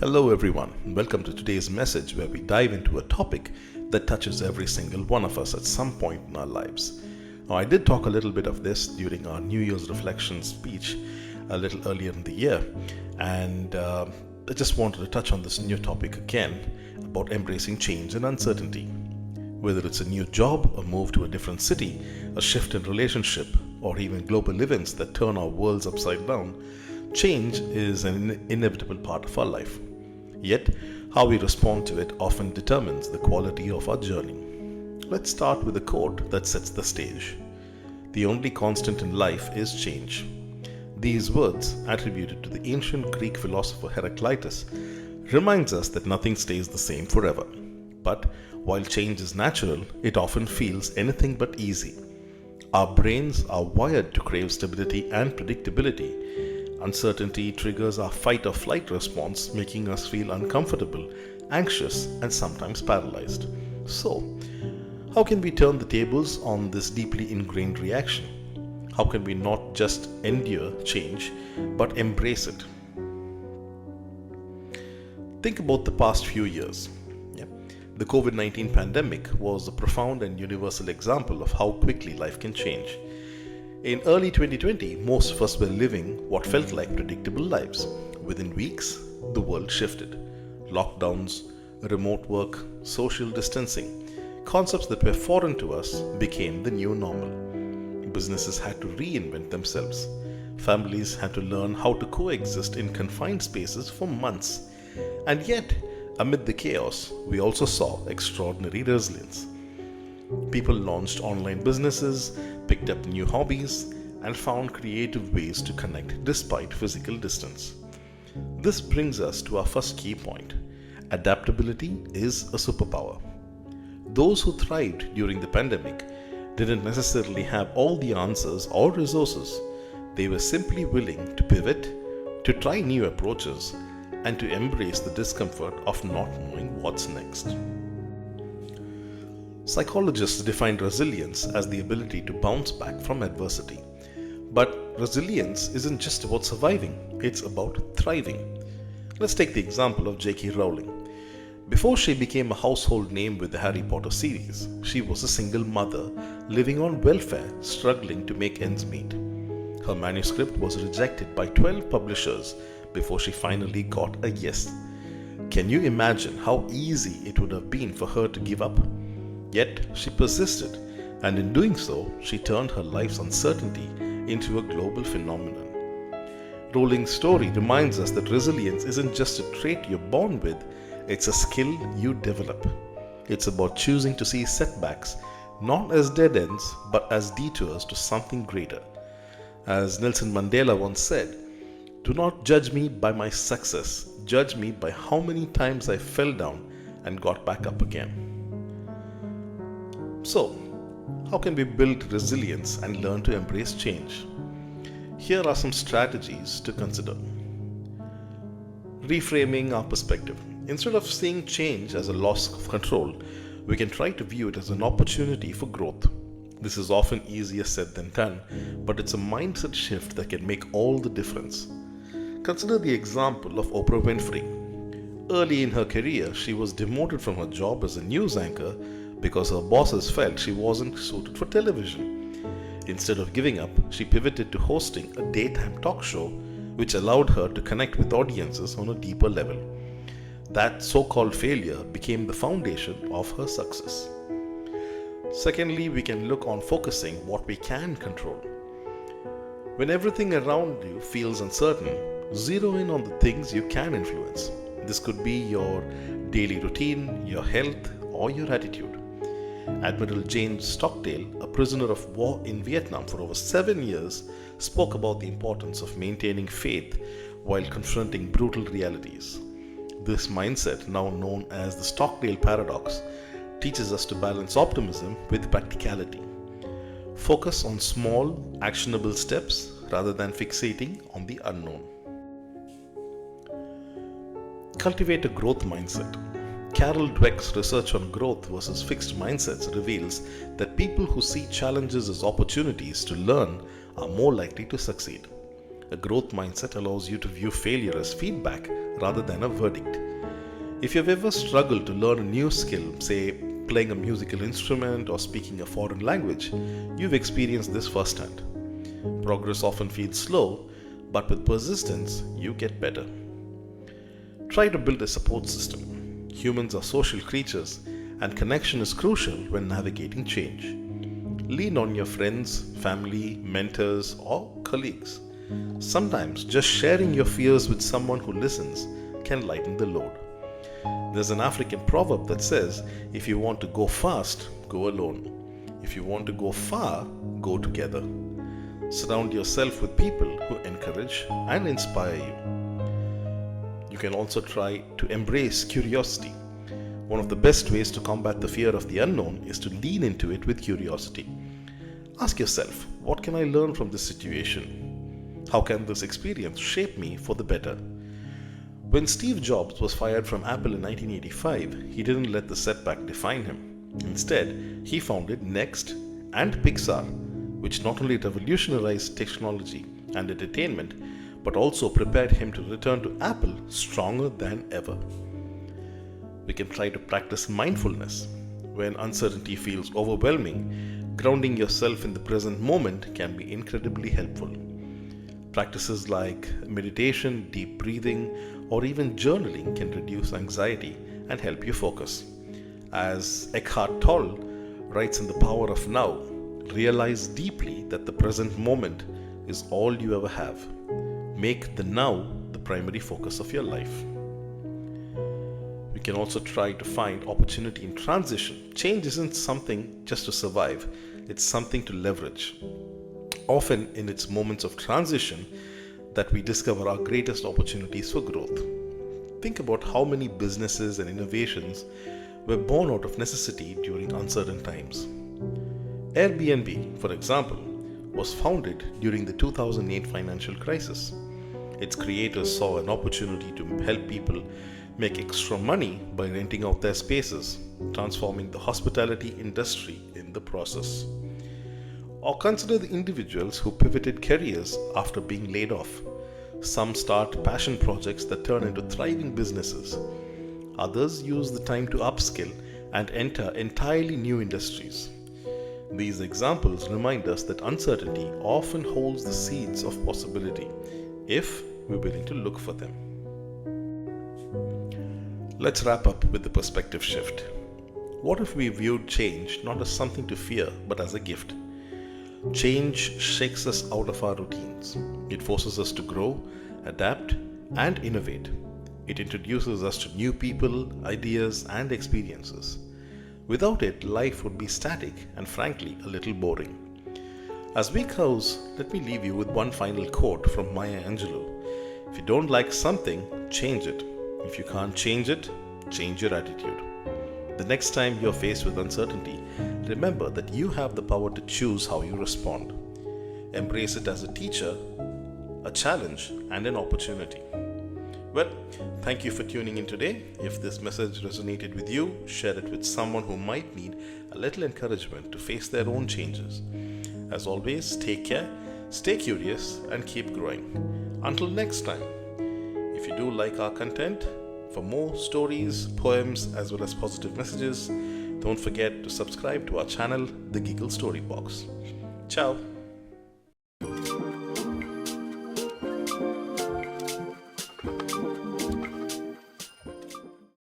Hello everyone, welcome to today's message where we dive into a topic that touches every single one of us at some point in our lives. Now, I did talk a little bit of this during our New Year's reflection speech a little earlier in the year, and I just wanted to touch on this new topic again about embracing change and uncertainty. Whether it's a new job, a move to a different city, a shift in relationship, or even global events that turn our worlds upside down, change is an inevitable part of our life. Yet, how we respond to it often determines the quality of our journey. Let's start with a quote that sets the stage. The only constant in life is change. These words, attributed to the ancient Greek philosopher Heraclitus, reminds us that nothing stays the same forever. But while change is natural, it often feels anything but easy. Our brains are wired to crave stability and predictability. Uncertainty triggers our fight or flight response, making us feel uncomfortable, anxious, and sometimes paralyzed. So, how can we turn the tables on this deeply ingrained reaction? How can we not just endure change, but embrace it? Think about the past few years. The COVID-19 pandemic was a profound and universal example of how quickly life can change. In early 2020, most of us were living what felt like predictable lives. Within weeks, the world shifted. Lockdowns, remote work, social distancing, concepts that were foreign to us became the new normal. Businesses had to reinvent themselves. Families had to learn how to coexist in confined spaces for months. And yet, amid the chaos, we also saw extraordinary resilience. People launched online businesses, picked up new hobbies, and found creative ways to connect despite physical distance. This brings us to our first key point. Adaptability is a superpower. Those who thrived during the pandemic didn't necessarily have all the answers or resources. They were simply willing to pivot, to try new approaches, and to embrace the discomfort of not knowing what's next. Psychologists define resilience as the ability to bounce back from adversity. But resilience isn't just about surviving, it's about thriving. Let's take the example of J.K. Rowling. Before she became a household name with the Harry Potter series, she was a single mother living on welfare, struggling to make ends meet. Her manuscript was rejected by 12 publishers before she finally got a yes. Can you imagine how easy it would have been for her to give up? Yet she persisted, and in doing so, she turned her life's uncertainty into a global phenomenon. Rowling's story reminds us that resilience isn't just a trait you're born with, it's a skill you develop. It's about choosing to see setbacks not as dead ends, but as detours to something greater. As Nelson Mandela once said, "Do not judge me by my success, judge me by how many times I fell down and got back up again." So, how can we build resilience and learn to embrace change? Here are some strategies to consider. Reframing our perspective. Instead of seeing change as a loss of control, we can try to view it as an opportunity for growth. This is often easier said than done, but it's a mindset shift that can make all the difference. Consider the example of Oprah Winfrey. Early in her career, she was demoted from her job as a news anchor because her bosses felt she wasn't suited for television. Instead of giving up, she pivoted to hosting a daytime talk show, which allowed her to connect with audiences on a deeper level. That so-called failure became the foundation of her success. Secondly, we can look on focusing what we can control. When everything around you feels uncertain, zero in on the things you can influence. This could be your daily routine, your health, or your attitude. Admiral James Stockdale, a prisoner of war in Vietnam for over 7 years, spoke about the importance of maintaining faith while confronting brutal realities. This mindset, now known as the Stockdale paradox, teaches us to balance optimism with practicality. Focus on small, actionable steps rather than fixating on the unknown. Cultivate a growth mindset. Carol Dweck's research on growth versus fixed mindsets reveals that people who see challenges as opportunities to learn are more likely to succeed. A growth mindset allows you to view failure as feedback rather than a verdict. If you've ever struggled to learn a new skill, say playing a musical instrument or speaking a foreign language, you've experienced this firsthand. Progress often feels slow, but with persistence, you get better. Try to build a support system. Humans are social creatures, and connection is crucial when navigating change. Lean on your friends, family, mentors, or colleagues. Sometimes just sharing your fears with someone who listens can lighten the load. There's an African proverb that says, if you want to go fast, go alone. If you want to go far, go together. Surround yourself with people who encourage and inspire you. You can also try to embrace curiosity. One of the best ways to combat the fear of the unknown is to lean into it with curiosity. Ask yourself, what can I learn from this situation? How can this experience shape me for the better? When Steve Jobs was fired from Apple in 1985, he didn't let the setback define him. Instead, he founded Next and Pixar, which not only revolutionized technology and entertainment, but also prepared him to return to Apple stronger than ever. We can try to practice mindfulness. When uncertainty feels overwhelming, grounding yourself in the present moment can be incredibly helpful. Practices like meditation, deep breathing, or even journaling can reduce anxiety and help you focus. As Eckhart Tolle writes in The Power of Now, realize deeply that the present moment is all you ever have. Make the now the primary focus of your life. We can also try to find opportunity in transition. Change isn't something just to survive, it's something to leverage. Often in its moments of transition that we discover our greatest opportunities for growth. Think about how many businesses and innovations were born out of necessity during uncertain times. Airbnb, for example, was founded during the 2008 financial crisis. Its creators saw an opportunity to help people make extra money by renting out their spaces, transforming the hospitality industry in the process. Or consider the individuals who pivoted careers after being laid off. Some start passion projects that turn into thriving businesses. Others use the time to upskill and enter entirely new industries. These examples remind us that uncertainty often holds the seeds of possibility if we're willing to look for them. Let's wrap up with the perspective shift. What if we viewed change not as something to fear but as a gift? Change shakes us out of our routines. It forces us to grow, adapt, and innovate. It introduces us to new people, ideas, and experiences. Without it, life would be static and frankly a little boring. As we close, let me leave you with one final quote from Maya Angelou. If you don't like something, change it. If you can't change it, change your attitude. The next time you're faced with uncertainty, remember that you have the power to choose how you respond. Embrace it as a teacher, a challenge, and an opportunity. Well, thank you for tuning in today. If this message resonated with you, share it with someone who might need a little encouragement to face their own changes. As always, take care, stay curious, and keep growing. Until next time, if you do like our content, for more stories, poems, as well as positive messages, don't forget to subscribe to our channel, The Giggle Storybox. Ciao!